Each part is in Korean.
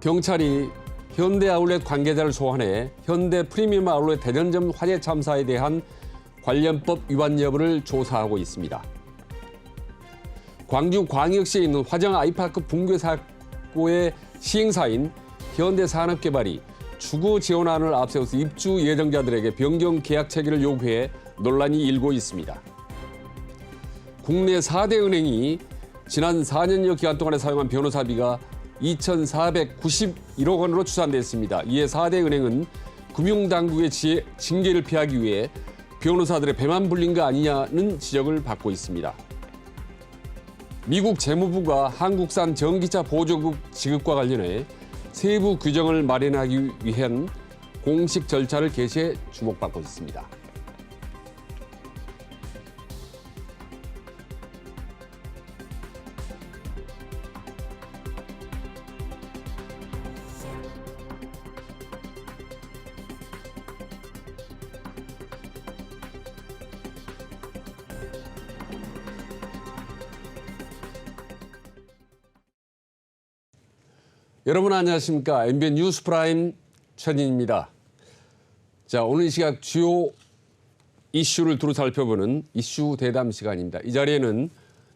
경찰이 현대 아울렛 관계자를 소환해 현대 프리미엄 아울렛 대전점 화재 참사에 대한 관련법 위반 여부를 조사하고 있습니다. 광주광역시에 있는 화정 아이파크 붕괴 사고의 시행사인 현대산업개발이 주거 지원안을 앞세워서 입주 예정자들에게 변경 계약 체계를 요구해 논란이 일고 있습니다. 국내 4대 은행이 지난 4년여 기간 동안에 사용한 변호사비가 2,491억 원으로 추산됐습니다. 이에 4대 은행은 금융당국의 징계를 피하기 위해 변호사들의 배만 불린 거 아니냐는 지적을 받고 있습니다. 미국 재무부가 한국산 전기차 보조국 지급과 관련해 세부 규정을 마련하기 위한 공식 절차를 개시해 주목받고 있습니다. 여러분 안녕하십니까? MBN 뉴스 프라임 최진입니다. 자, 오늘 이 시각 주요 이슈를 두루 살펴보는 이슈 대담 시간입니다. 이 자리에는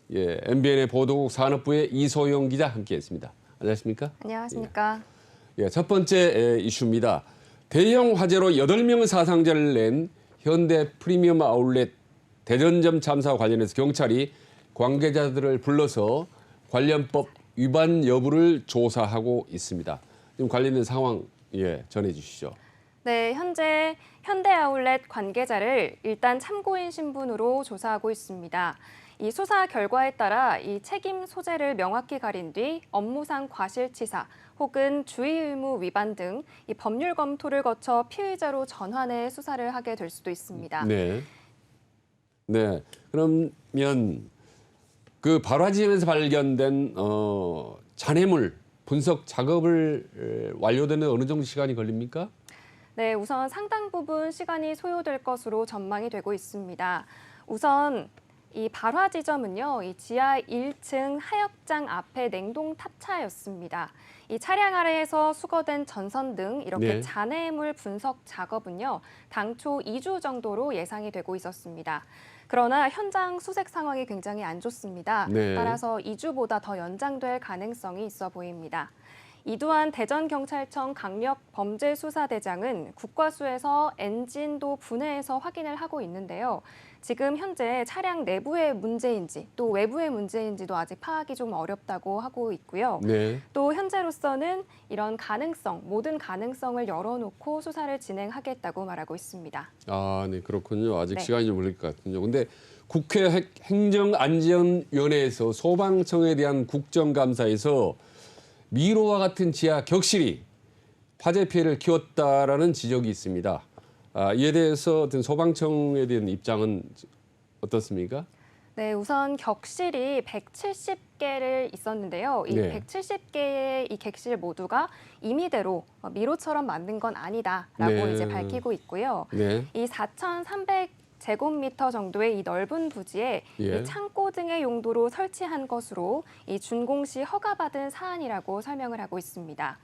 MBN의 보도국 산업부의 이소영 기자 함께했습니다. 안녕하십니까? 안녕하십니까? 첫 번째 이슈입니다. 대형 화재로 8명의 사상자를 낸 현대 프리미엄 아울렛 대전점 참사와 관련해서 경찰이 관계자들을 불러서 관련법 위반 여부를 조사하고 있습니다. 지금 관련된 상황 전해 주시죠. 네, 현재 현대아울렛 관계자를 일단 참고인 신분으로 조사하고 있습니다. 이 수사 결과에 따라 이 책임 소재를 명확히 가린 뒤 업무상 과실치사 혹은 주의 의무 위반 등 이 법률 검토를 거쳐 피의자로 전환해 수사를 하게 될 수도 있습니다. 네. 그러면 그 발화지점에서 발견된 잔해물 분석 작업을 완료되는 어느 정도 시간이 걸립니까? 네, 우선 상당 부분 시간이 소요될 것으로 전망이 되고 있습니다. 우선 이 발화 지점은요, 이 지하 1층 하역장 앞의 냉동 탑차였습니다. 이 차량 아래에서 수거된 전선 등 이렇게 잔해물 분석 작업은요, 당초 2주 정도로 예상이 되고 있었습니다. 그러나 현장 수색 상황이 굉장히 안 좋습니다. 따라서 2주보다 더 연장될 가능성이 있어 보입니다. 이두환 대전경찰청 강력범죄수사대장은 국과수에서 엔진도 분해해서 확인을 하고 있는데요. 지금 현재 차량 내부의 문제인지 또 외부의 문제인지도 아직 파악이 좀 어렵다고 하고 있고요. 또 현재로서는 이런 모든 가능성을 열어놓고 수사를 진행하겠다고 말하고 있습니다. 아, 네, 그렇군요. 아직 시간이 좀 걸릴 것 같군요. 근데 국회 행정안전위원회에서 소방청에 대한 국정감사에서 미로와 같은 지하 격실이 화재 피해를 키웠다라는 지적이 있습니다. 이에 대해서 소방청에 대한 입장은 어떻습니까? 네, 우선 격실이 170개를 있었는데요. 이 170개의 이 객실 모두가 임의대로 미로처럼 만든 건 아니다라고 이제 밝히고 있고요. 이 4,300제곱미터 정도의 이 넓은 부지에 이 창고 등의 용도로 설치한 것으로 이 준공시 허가받은 사안이라고 설명을 하고 있습니다.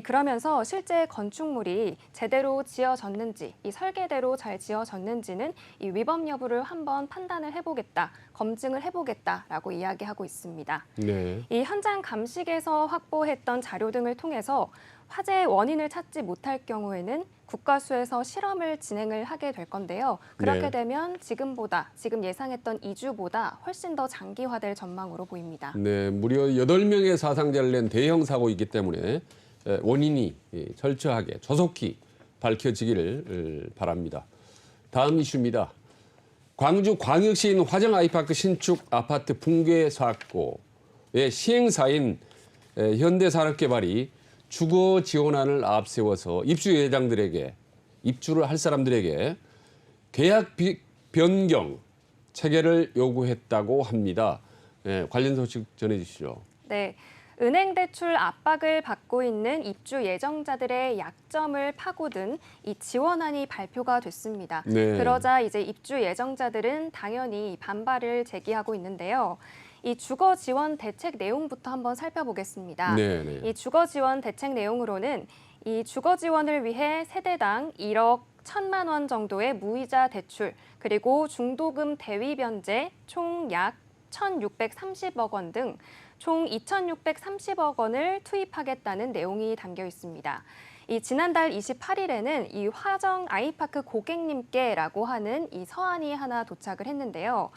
그러면서 실제 건축물이 제대로 지어졌는지, 이 설계대로 잘 지어졌는지는 이 위법 여부를 한번 판단을 해보겠다, 검증을 해보겠다라고 이야기하고 있습니다. 이 현장 감식에서 확보했던 자료 등을 통해서 화재의 원인을 찾지 못할 경우에는 국과수에서 실험을 진행을 하게 될 건데요. 그렇게 되면 지금 예상했던 2주보다 훨씬 더 장기화될 전망으로 보입니다. 네, 무려 8명의 사상자를 낸 대형 사고이기 때문에 원인이 철저하게 조속히 밝혀지기를 바랍니다. 다음 이슈입니다. 광주광역시에 있는 화정 아이파크 신축 아파트 붕괴 사고의 시행사인 현대산업개발이 주거 지원안을 앞세워서 입주를 할 사람들에게 계약 변경 체계를 요구했다고 합니다. 관련 소식 전해주시죠. 네. 은행 대출 압박을 받고 있는 입주 예정자들의 약점을 파고든 이 지원안이 발표가 됐습니다. 그러자 이제 입주 예정자들은 당연히 반발을 제기하고 있는데요. 이 주거 지원 대책 내용부터 한번 살펴보겠습니다. 네네. 이 주거 지원 대책 내용으로는 이 주거 지원을 위해 세대당 1억 1천만 원 정도의 무이자 대출, 그리고 중도금 대위 변제 총 약 1,630억 원 등 총 2,630억 원을 투입하겠다는 내용이 담겨 있습니다. 이 지난달 28일에는 이 화정 아이파크 고객님께라고 하는 이 서한이 하나 도착을 했는데요.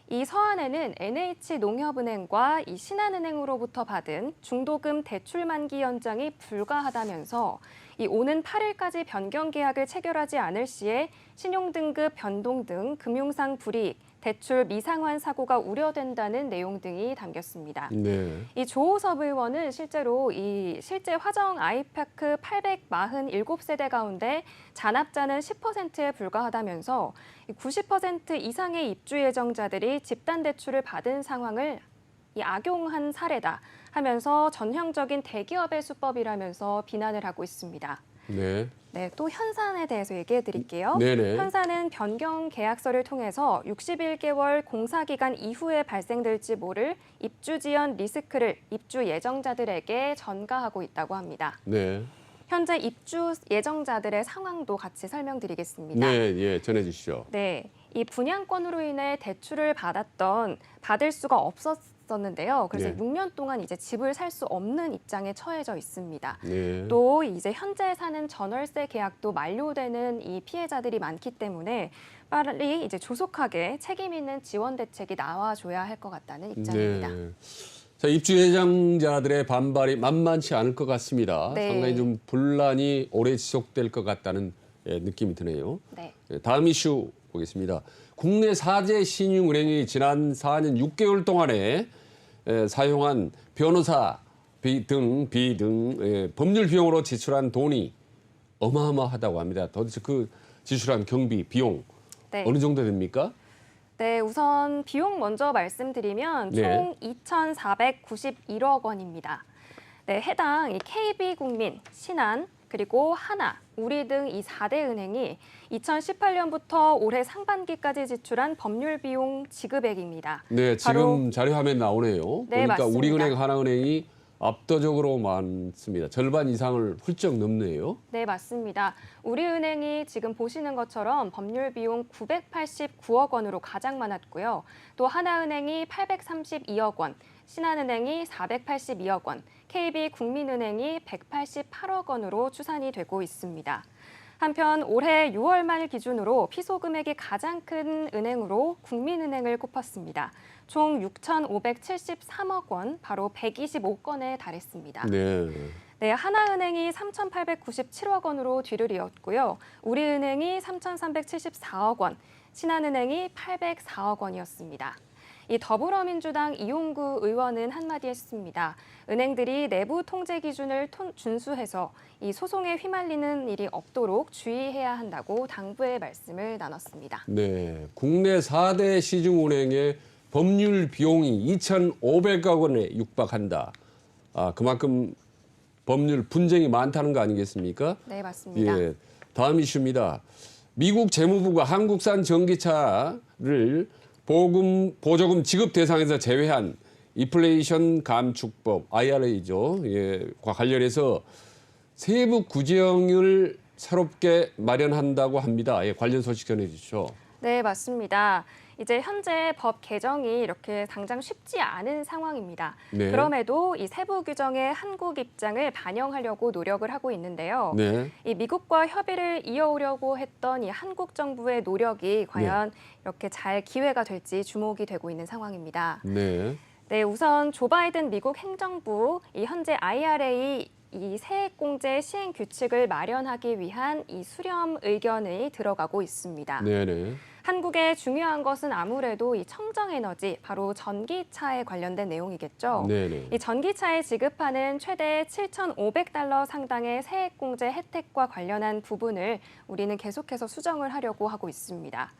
이 서한에는 NH농협은행과 이 신한은행으로부터 받은 중도금 대출 만기 연장이 불가하다면서 이 오는 8일까지 변경 계약을 체결하지 않을 시에 신용등급 변동 등 금융상 불이익, 대출 미상환 사고가 우려된다는 내용 등이 담겼습니다. 네. 이 조호섭 의원은 실제로 실제 화정 아이파크 847세대 가운데 잔압자는 10%에 불과하다면서 90% 이상의 입주 예정자들이 집단 대출을 받은 상황을 악용한 사례다 하면서 전형적인 대기업의 수법이라면서 비난을 하고 있습니다. 네. 네, 또 현산에 대해서 얘기해 드릴게요. 네네. 현산은 변경 계약서를 통해서 61개월 공사 기간 이후에 발생될지 모를 입주 지연 리스크를 입주 예정자들에게 전가하고 있다고 합니다. 네. 현재 입주 예정자들의 상황도 같이 설명드리겠습니다. 네, 예, 전해 주시죠. 네, 이 분양권으로 인해 대출을 받을 수가 없었는데요. 그래서 네. 6년 동안 이제 집을 살 수 없는 입장에 처해져 있습니다. 네. 또 이제 현재 사는 전월세 계약도 만료되는 이 피해자들이 많기 때문에 빨리 이제 조속하게 책임 있는 지원 대책이 나와줘야 할 것 같다는 입장입니다. 네. 자, 입주 예정자들의 반발이 만만치 않을 것 같습니다. 네. 상당히 좀 분란이 오래 지속될 것 같다는 느낌이 드네요. 네. 다음 이슈 보겠습니다. 국내 4재 신용은행이 지난 4년 6개월 동안에 사용한 변호사 등 법률 비용으로 지출한 돈이 어마어마하다고 합니다. 도대체 그 지출한 경비, 비용 네. 어느 정도 됩니까? 네, 우선 비용 먼저 말씀드리면 네. 총 2,491억 원입니다. 네, 해당 이 KB국민, 신한, 그리고 하나, 우리 등 이 4대 은행이 2018년부터 올해 상반기까지 지출한 법률 비용 지급액입니다. 네, 바로 지금 자료 화면 나오네요. 네, 보니까 맞습니다. 우리은행, 하나은행이 압도적으로 많습니다. 절반 이상을 훌쩍 넘네요. 네, 맞습니다. 우리은행이 지금 보시는 것처럼 법률 비용 989억 원으로 가장 많았고요. 또 하나은행이 832억 원, 신한은행이 482억 원, KB국민은행이 188억 원으로 추산이 되고 있습니다. 한편 올해 6월 말 기준으로 피소 금액이 가장 큰 은행으로 국민은행을 꼽았습니다. 총 6,573억 원, 바로 125건에 달했습니다. 네. 네, 하나은행이 3,897억 원으로 뒤를 이었고요. 우리은행이 3,374억 원, 신한은행이 804억 원이었습니다. 이 더불어민주당 이용구 의원은 한마디 했습니다. 은행들이 내부 통제 기준을 준수해서 이 소송에 휘말리는 일이 없도록 주의해야 한다고 당부의 말씀을 나눴습니다. 네. 국내 4대 시중은행의 법률 비용이 2,500억 원에 육박한다. 그만큼 법률 분쟁이 많다는 거 아니겠습니까? 네, 맞습니다. 예. 다음 이슈입니다. 미국 재무부가 한국산 전기차를 보조금 지급 대상에서 제외한 인플레이션 감축법 IRA죠. 예, 과 관련해서 세부 규정을 새롭게 마련한다고 합니다. 예, 관련 소식 전해주시죠. 네, 맞습니다. 이제 현재 법 개정이 이렇게 당장 쉽지 않은 상황입니다. 네. 그럼에도 이 세부 규정의 한국 입장을 반영하려고 노력을 하고 있는데요. 네. 이 미국과 협의를 이어오려고 했던 이 한국 정부의 노력이 과연 이렇게 잘 기회가 될지 주목이 되고 있는 상황입니다. 네. 네, 우선 조 바이든 미국 행정부 이 현재 IRA 이 세액공제 시행 규칙을 마련하기 위한 이 수렴 의견이 들어가고 있습니다. 네네. 한국의 중요한 것은 아무래도 이 청정에너지, 바로 전기차에 관련된 내용이겠죠. 네네. 이 전기차에 지급하는 최대 7,500달러 상당의 세액공제 혜택과 관련한 부분을 우리는 계속해서 수정을 하려고 하고 있습니다.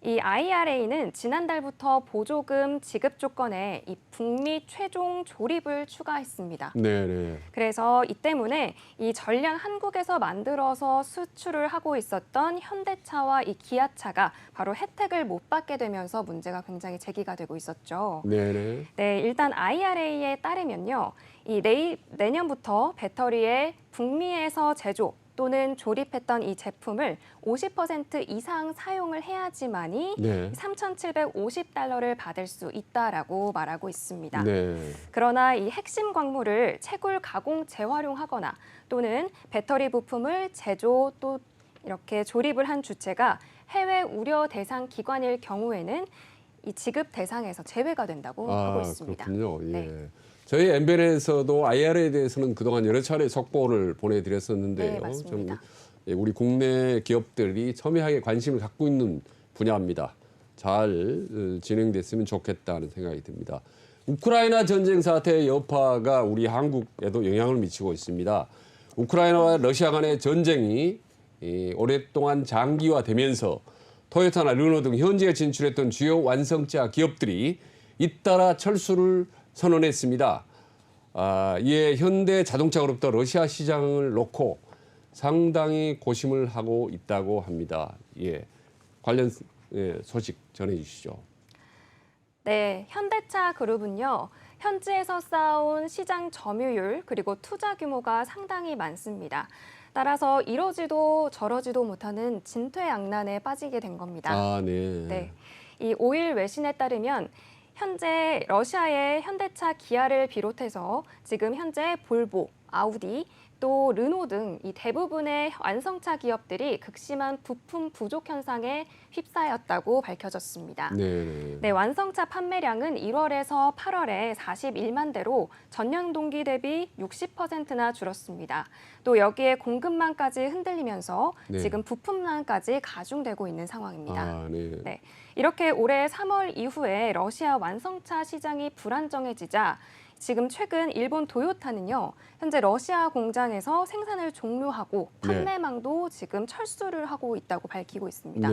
이 IRA는 지난달부터 보조금 지급 조건에 이 북미 최종 조립을 추가했습니다. 네네. 그래서 이 때문에 이 전량 한국에서 만들어서 수출을 하고 있었던 현대차와 이 기아차가 바로 혜택을 못 받게 되면서 문제가 굉장히 제기가 되고 있었죠. 네네. 네, 일단 IRA에 따르면요. 이 내년부터 배터리에 북미에서 제조 또는 조립했던 이 제품을 50% 이상 사용을 해야지만이 네. 3,750달러를 받을 수 있다라고 말하고 있습니다. 네. 그러나 이 핵심 광물을 채굴, 가공, 재활용하거나 또는 배터리 부품을 제조 또 이렇게 조립을 한 주체가 해외 우려 대상 기관일 경우에는 이 지급 대상에서 제외가 된다고 하고 있습니다. 그렇군요. 예. 네. 저희 MBN에서도 IRA에 대해서는 그동안 여러 차례 속보를 보내드렸었는데요. 네, 맞습니다. 우리 국내 기업들이 첨예하게 관심을 갖고 있는 분야입니다. 잘 진행됐으면 좋겠다는 생각이 듭니다. 우크라이나 전쟁 사태의 여파가 우리 한국에도 영향을 미치고 있습니다. 우크라이나와 러시아 간의 전쟁이 오랫동안 장기화되면서 토요타나 르노 등 현지에 진출했던 주요 완성차 기업들이 잇따라 철수를 선언했습니다. 이에 현대 자동차 그룹도 러시아 시장을 놓고 상당히 고심을 하고 있다고 합니다. 예, 관련 소식 전해주시죠. 네, 현대차 그룹은요. 현지에서 쌓아온 시장 점유율 그리고 투자 규모가 상당히 많습니다. 따라서 이러지도 저러지도 못하는 진퇴양난에 빠지게 된 겁니다. 네. 네, 이 5일 외신에 따르면 현재 러시아의 현대차 기아를 비롯해서 지금 현재 볼보, 아우디, 또 르노 등 이 대부분의 완성차 기업들이 극심한 부품 부족 현상에 휩싸였다고 밝혀졌습니다. 네, 완성차 판매량은 1월에서 8월에 41만 대로 전년 동기 대비 60%나 줄었습니다. 또 여기에 공급망까지 흔들리면서 지금 부품난까지 가중되고 있는 상황입니다. 네, 이렇게 올해 3월 이후에 러시아 완성차 시장이 불안정해지자 지금 최근 일본 도요타는요, 현재 러시아 공장에서 생산을 종료하고 판매망도 지금 철수를 하고 있다고 밝히고 있습니다.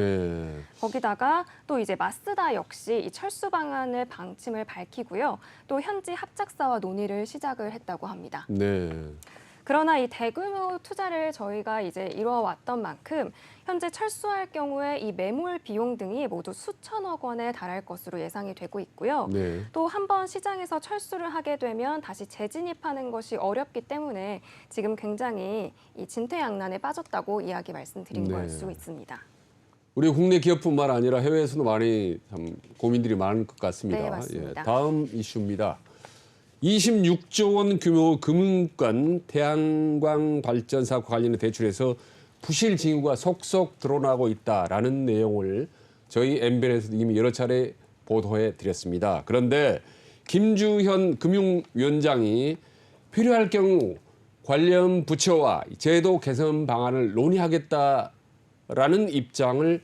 거기다가 또 이제 마쓰다 역시 이 철수 방침을 밝히고요, 또 현지 합작사와 논의를 시작을 했다고 합니다. 그러나 이 대규모 투자를 저희가 이제 이뤄왔던 만큼 현재 철수할 경우에 이 매몰 비용 등이 모두 수천억 원에 달할 것으로 예상이 되고 있고요. 또 한 번 시장에서 철수를 하게 되면 다시 재진입하는 것이 어렵기 때문에 지금 굉장히 이 진퇴양난에 빠졌다고 이야기 말씀드린 걸 수 있습니다. 우리 국내 기업뿐만 아니라 해외에서도 많이 참 고민들이 많을 것 같습니다. 네, 맞습니다. 다음 이슈입니다. 26조 원 규모 금융권 태양광 발전 사업 관련해 대출에서 부실 징후가 속속 드러나고 있다라는 내용을 저희 MBN에서 이미 여러 차례 보도해 드렸습니다. 그런데 김주현 금융위원장이 필요할 경우 관련 부처와 제도 개선 방안을 논의하겠다라는 입장을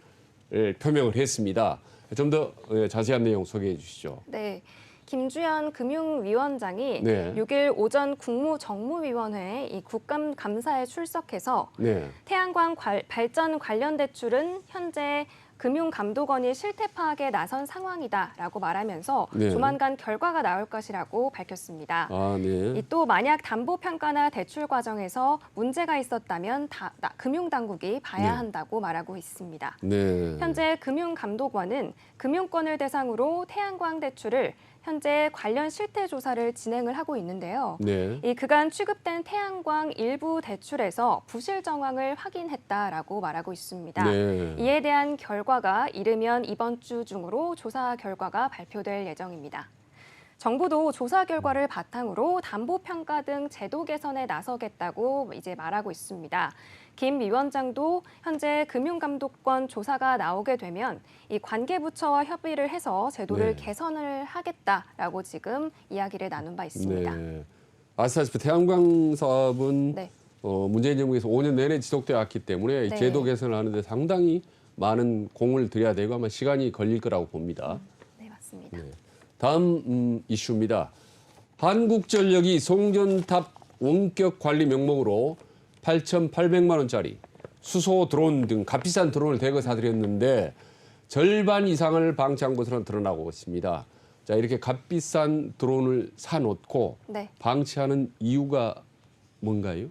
표명을 했습니다. 좀 더 자세한 내용 소개해 주시죠. 네. 김주현 금융위원장이 6일 오전 국무정무위원회 이 국감감사에 출석해서 태양광 발전 관련 대출은 현재 금융감독원이 실태 파악에 나선 상황이다라고 말하면서 조만간 결과가 나올 것이라고 밝혔습니다. 또 만약 담보평가나 대출 과정에서 문제가 있었다면 금융당국이 봐야 한다고 말하고 있습니다. 현재 금융감독원은 금융권을 대상으로 태양광 대출을 현재 관련 실태 조사를 진행을 하고 있는데요. 이 그간 취급된 태양광 일부 대출에서 부실 정황을 확인했다라고 말하고 있습니다. 이에 대한 결과가 이르면 이번 주 중으로 조사 결과가 발표될 예정입니다. 정부도 조사 결과를 바탕으로 담보평가 등 제도 개선에 나서겠다고 이제 말하고 있습니다. 김 위원장도 현재 금융감독권 조사가 나오게 되면 이 관계부처와 협의를 해서 제도를 개선을 하겠다라고 지금 이야기를 나눈 바 있습니다. 아시다시피 태양광 사업은 문재인 정부에서 5년 내내 지속되어 왔기 때문에 제도 개선을 하는데 상당히 많은 공을 들여야 되고 아마 시간이 걸릴 거라고 봅니다. 네, 맞습니다. 다음 이슈입니다. 한국전력이 송전탑 원격 관리 명목으로 8,800만 원짜리 수소 드론 등 값비싼 드론을 대거 사들였는데 절반 이상을 방치한 것으로 드러나고 있습니다. 자, 이렇게 값비싼 드론을 사놓고 네. 방치하는 이유가 뭔가요?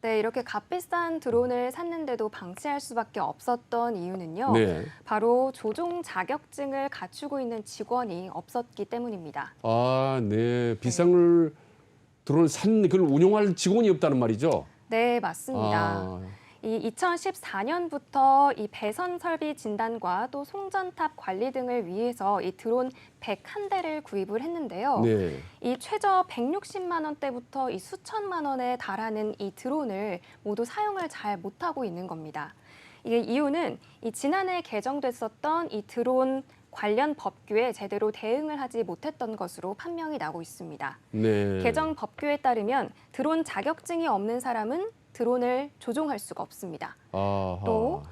네, 이렇게 값비싼 드론을 샀는데도 방치할 수밖에 없었던 이유는요. 네. 바로 조종 자격증을 갖추고 있는 직원이 없었기 때문입니다. 아, 네. 비싼 걸 드론을 산 그걸 운용할 직원이 없다는 말이죠. 네, 맞습니다. 아, 이 2014년부터 이 배선 설비 진단과 또 송전탑 관리 등을 위해서 이 드론 101대를 구입을 했는데요. 네. 이 최저 160만 원대부터 이 수천만 원에 달하는 이 드론을 모두 사용을 잘 못하고 있는 겁니다. 이게 이유는 이 지난해 개정됐었던 이 드론 관련 법규에 제대로 대응을 하지 못했던 것으로 판명이 나고 있습니다. 네. 개정 법규에 따르면 드론 자격증이 없는 사람은 드론을 조종할 수가 없습니다. 아하. 또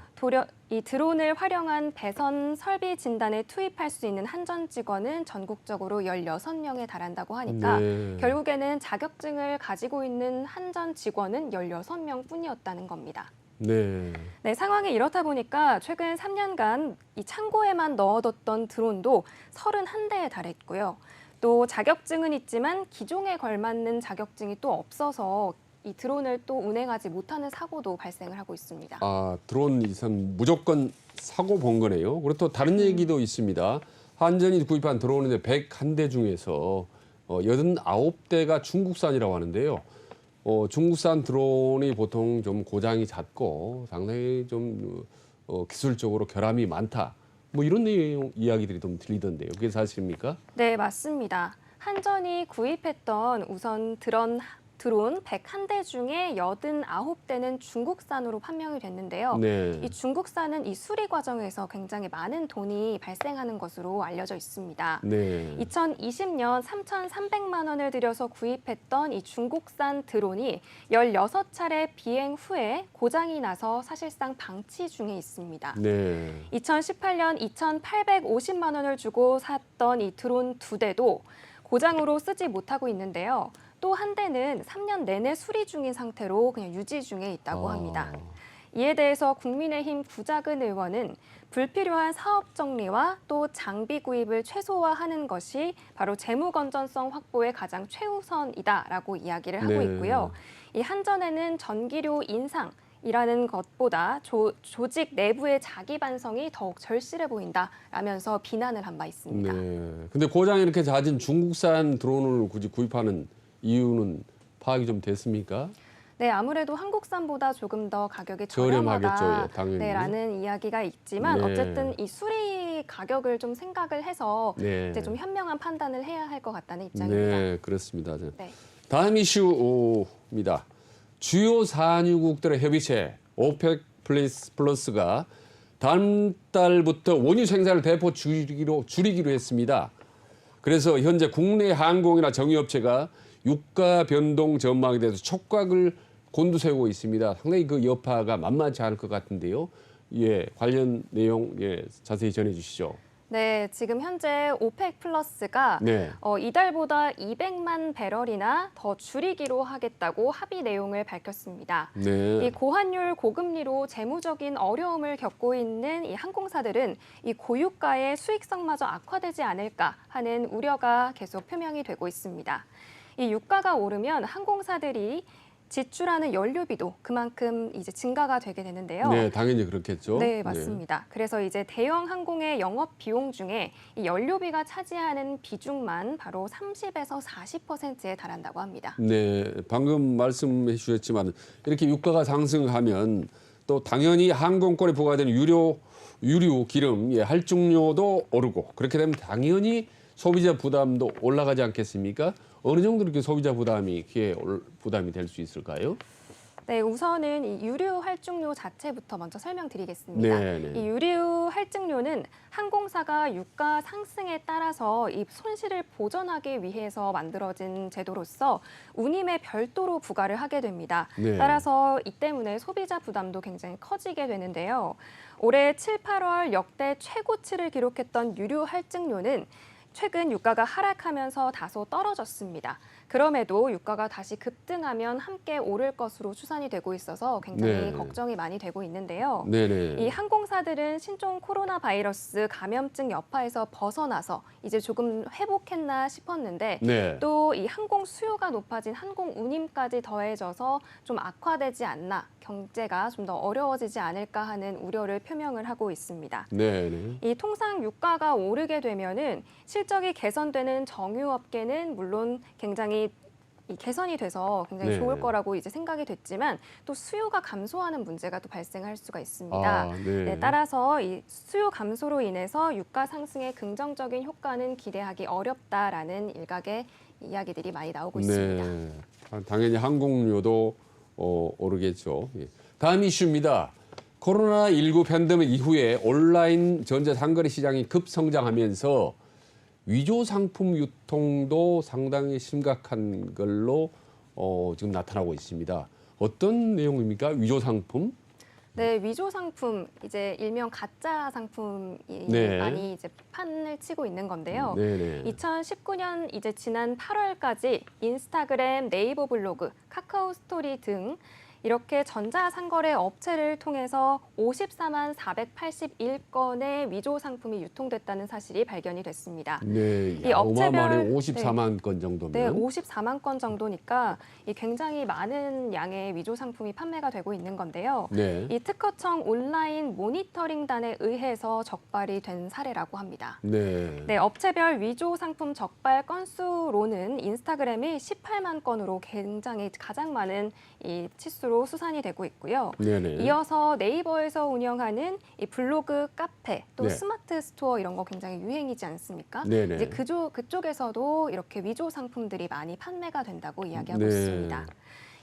이 드론을 활용한 배선 설비 진단에 투입할 수 있는 한전 직원은 전국적으로 16명에 달한다고 하니까 네. 결국에는 자격증을 가지고 있는 한전 직원은 16명 뿐이었다는 겁니다. 네. 네, 상황이 이렇다 보니까 최근 3년간 이 창고에만 넣어뒀던 드론도 31대에 달했고요. 또 자격증은 있지만 기종에 걸맞는 자격증이 또 없어서 이 드론을 또 운행하지 못하는 사고도 발생을 하고 있습니다. 아, 드론 이상 무조건 사고 본 거네요. 그리고 또 다른 얘기도 있습니다. 한전이 구입한 드론은 101대 중에서 89대가 중국산이라고 하는데요. 중국산 드론이 보통 좀 고장이 잦고 상당히 좀 기술적으로 결함이 많다. 뭐 이런 내용 이야기들이 좀 들리던데요. 그게 사실입니까? 네, 맞습니다. 한전이 구입했던 우선 드론 101대 중에 89대는 중국산으로 판명이 됐는데요. 네. 이 중국산은 이 수리 과정에서 굉장히 많은 돈이 발생하는 것으로 알려져 있습니다. 네. 2020년 3,300만 원을 들여서 구입했던 이 중국산 드론이 16차례 비행 후에 고장이 나서 사실상 방치 중에 있습니다. 네. 2018년 2,850만 원을 주고 샀던 이 드론 2대도 고장으로 쓰지 못하고 있는데요. 또 한 대는 3년 내내 수리 중인 상태로 그냥 유지 중에 있다고 합니다. 이에 대해서 국민의힘 구자근 의원은 불필요한 사업 정리와 또 장비 구입을 최소화하는 것이 바로 재무 건전성 확보의 가장 최우선이다라고 이야기를 하고 있고요. 이 한전에는 전기료 인상이라는 것보다 조직 내부의 자기 반성이 더욱 절실해 보인다라면서 비난을 한 바 있습니다. 네. 근데 고장이 이렇게 잦은 중국산 드론을 굳이 구입하는 이유는 파악이 좀 됐습니까? 네, 아무래도 한국산보다 조금 더 가격이 저렴하겠죠, 저렴하다. 예, 당연히. 네, 라는 이야기가 있지만 네. 어쨌든 이 수리 가격을 좀 생각을 해서 네. 이제 좀 현명한 판단을 해야 할 것 같다는 입장입니다. 네, 그렇습니다. 네. 다음 이슈입니다. 주요 산유국들의 협의체 오펙 플러스가 다음 달부터 원유 생산을 대폭 줄이기로 했습니다. 그래서 현재 국내 항공이나 정유업체가 유가 변동 전망에 대해서 촉각을 곤두세우고 있습니다. 상당히 그 여파가 만만치 않을 것 같은데요. 예, 관련 내용 자세히 전해주시죠. 네, 지금 현재 오펙 플러스가 네. 이달보다 200만 배럴이나 더 줄이기로 하겠다고 합의 내용을 밝혔습니다. 네. 이 고환율, 고금리로 재무적인 어려움을 겪고 있는 이 항공사들은 이 고유가의 수익성마저 악화되지 않을까 하는 우려가 계속 표명이 되고 있습니다. 이 유가가 오르면 항공사들이 지출하는 연료비도 그만큼 이제 증가가 되게 되는데요. 네, 당연히 그렇겠죠. 네, 맞습니다. 그래서 이제 대형 항공의 영업 비용 중에 이 연료비가 차지하는 비중만 바로 30에서 40%에 달한다고 합니다. 네, 방금 말씀해 주셨지만 이렇게 유가가 상승하면 또 당연히 항공권에 부과되는 유류, 기름, 할증료도 오르고 그렇게 되면 당연히 소비자 부담도 올라가지 않겠습니까? 어느 정도 이렇게 소비자 부담이 될 수 있을까요? 네, 우선은 이 유류 할증료 자체부터 먼저 설명드리겠습니다. 네. 이 유류 할증료는 항공사가 유가 상승에 따라서 이 손실을 보전하기 위해서 만들어진 제도로서 운임에 별도로 부과를 하게 됩니다. 네. 따라서 이 때문에 소비자 부담도 굉장히 커지게 되는데요. 올해 7, 8월 역대 최고치를 기록했던 유류 할증료는 최근 유가가 하락하면서 다소 떨어졌습니다. 그럼에도 유가가 다시 급등하면 함께 오를 것으로 추산이 되고 있어서 굉장히 네. 걱정이 많이 되고 있는데요. 네네. 이 항공사들은 신종 코로나 바이러스 감염증 여파에서 벗어나서 이제 조금 회복했나 싶었는데 네. 또 이 항공 수요가 높아진 항공 운임까지 더해져서 좀 악화되지 않나, 경제가 좀 더 어려워지지 않을까 하는 우려를 표명을 하고 있습니다. 네네. 이 통상 유가가 오르게 되면은 실적이 개선되는 정유업계는 물론 굉장히 이 개선이 돼서 굉장히 네. 좋을 거라고 이제 생각이 됐지만 또 수요가 감소하는 문제가 또 발생할 수가 있습니다. 아, 네. 네, 따라서 이 수요 감소로 인해서 유가 상승의 긍정적인 효과는 기대하기 어렵다라는 일각의 이야기들이 많이 나오고 있습니다. 네. 당연히 항공료도 오르겠죠. 예. 다음 이슈입니다. 코로나19 팬데믹 이후에 온라인 전자상거래 시장이 급성장하면서 위조 상품 유통도 상당히 심각한 걸로 지금 나타나고 있습니다. 어떤 내용입니까? 위조 상품? 네, 위조 상품, 이제 일명 가짜 상품이 네. 많이 이제 판을 치고 있는 건데요. 네네. 2019년 이제 지난 8월까지 인스타그램, 네이버 블로그, 카카오 스토리 등 이렇게 전자상거래 업체를 통해서 54만 481건의 위조 상품이 유통됐다는 사실이 발견이 됐습니다. 네, 이 어마어마하네. 업체별- 54만 건 정도면. 네, 54만 건 정도니까 이 굉장히 많은 양의 위조 상품이 판매가 되고 있는 건데요. 네. 이 특허청 온라인 모니터링단에 의해서 적발이 된 사례라고 합니다. 네. 네, 업체별 위조 상품 적발 건수로는 인스타그램이 18만 건으로 굉장히 가장 많은 이 치수로 수산이 되고 있고요. 네네. 이어서 네이버에서 운영하는 이 블로그, 카페, 또 네. 스마트 스토어 이런 거 굉장히 유행이지 않습니까? 네네. 이제 그쪽에서도 이렇게 위조 상품들이 많이 판매가 된다고 이야기하고 네. 있습니다.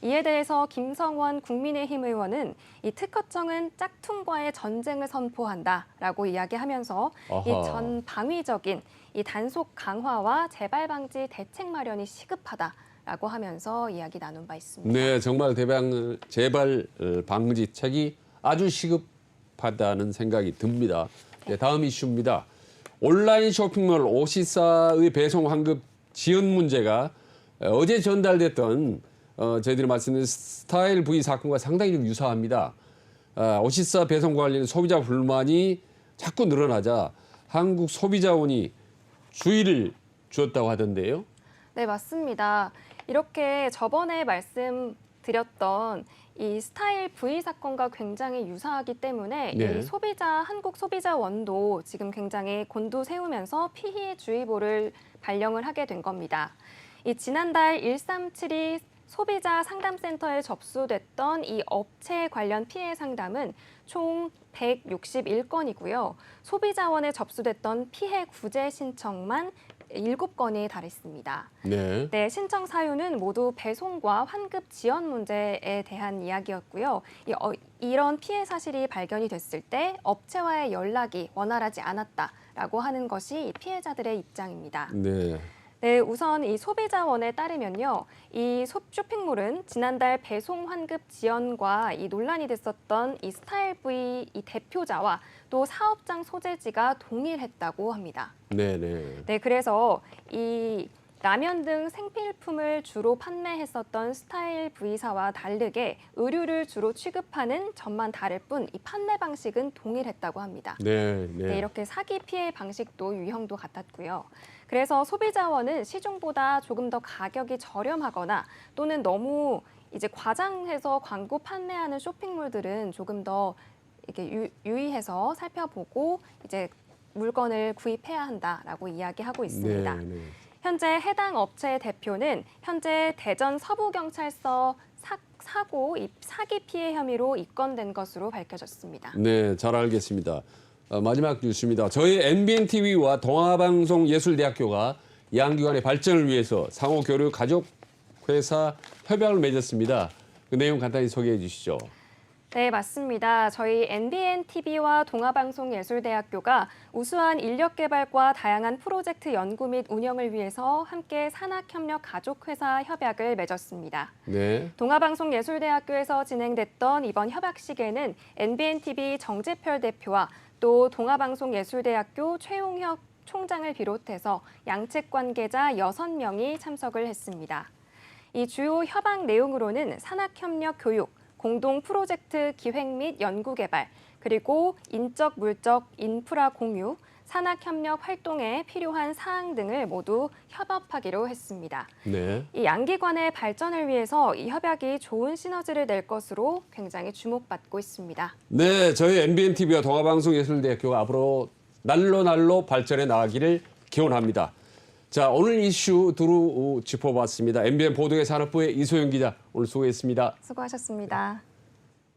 이에 대해서 김성원 국민의힘 의원은 이 특허청은 짝퉁과의 전쟁을 선포한다라고 이야기하면서 아하. 이 전 방위적인 이 단속 강화와 재발 방지 대책 마련이 시급하다라고 하면서 이야기 나눈 바 있습니다. 네, 정말 재발 방지책이 아주 시급하다는 생각이 듭니다. 네, 다음 이슈입니다. 온라인 쇼핑몰 오시사의 배송 환급 지연 문제가 어제 전달됐던 저희들이 말씀드린 스타일 V 사건과 상당히 좀 유사합니다. 오시사 배송 관련 소비자 불만이 자꾸 늘어나자 한국 소비자원이 주의를 주었다고 하던데요. 네, 맞습니다. 이렇게 저번에 말씀드렸던 이 스타일 V 사건과 굉장히 유사하기 때문에 네. 이 한국 소비자원도 지금 굉장히 곤두세우면서 피해주의보를 발령을 하게 된 겁니다. 이 지난달 1372 소비자 상담센터에 접수됐던 이 업체 관련 피해 상담은 총 161건이고요. 소비자원에 접수됐던 피해 구제 신청만 7건에 달했습니다. 네. 네, 신청 사유는 모두 배송과 환급 지연 문제에 대한 이야기였고요. 이런 피해 사실이 발견이 됐을 때 업체와의 연락이 원활하지 않았다라고 하는 것이 이 피해자들의 입장입니다. 네. 네, 우선 이 소비자원에 따르면요, 이 쇼핑몰은 지난달 배송 환급 지연과 이 논란이 됐었던 이 스타일 V 이 대표자와 또 사업장 소재지가 동일했다고 합니다. 네네. 네, 그래서 이 라면 등 생필품을 주로 판매했었던 스타일 V사와 다르게 의류를 주로 취급하는 점만 다를 뿐 이 판매 방식은 동일했다고 합니다. 네. 네. 네, 이렇게 사기 피해 방식도 유형도 같았고요. 그래서 소비자원은 시중보다 조금 더 가격이 저렴하거나 또는 너무 이제 과장해서 광고 판매하는 쇼핑몰들은 조금 더 이렇게 유의해서 살펴보고 이제 물건을 구입해야 한다라고 이야기하고 있습니다. 네, 네. 현재 해당 업체의 대표는 현재 대전 서부경찰서 사고 사기 피해 혐의로 입건된 것으로 밝혀졌습니다. 네, 잘 알겠습니다. 마지막 뉴스입니다. 저희 NBN TV와 동아방송예술대학교가 양기관의 발전을 위해서 상호 교류 가족 회사 협약을 맺었습니다. 그 내용 간단히 소개해 주시죠. 네, 맞습니다. 저희 NBN TV와 동아방송예술대학교가 우수한 인력 개발과 다양한 프로젝트 연구 및 운영을 위해서 함께 산학협력 가족회사 협약을 맺었습니다. 네. 동아방송예술대학교에서 진행됐던 이번 협약식에는 NBN TV 정재펼 대표와 또 동아방송예술대학교 최용혁 총장을 비롯해서 양측 관계자 6명이 참석을 했습니다. 이 주요 협약 내용으로는 산학협력 교육, 공동 프로젝트 기획 및 연구개발, 그리고 인적, 물적, 인프라 공유, 산학협력 활동에 필요한 사항 등을 모두 협업하기로 했습니다. 네. 이 양기관의 발전을 위해서 이 협약이 좋은 시너지를 낼 것으로 굉장히 주목받고 있습니다. 네, 저희 MBN TV와 동아방송예술대학교가 앞으로 날로 발전해 나가기를 기원합니다. 자, 오늘 이슈 두루 짚어봤습니다. MBN 보도의 산업부의 이소영 기자 오늘 수고했습니다. 수고하셨습니다.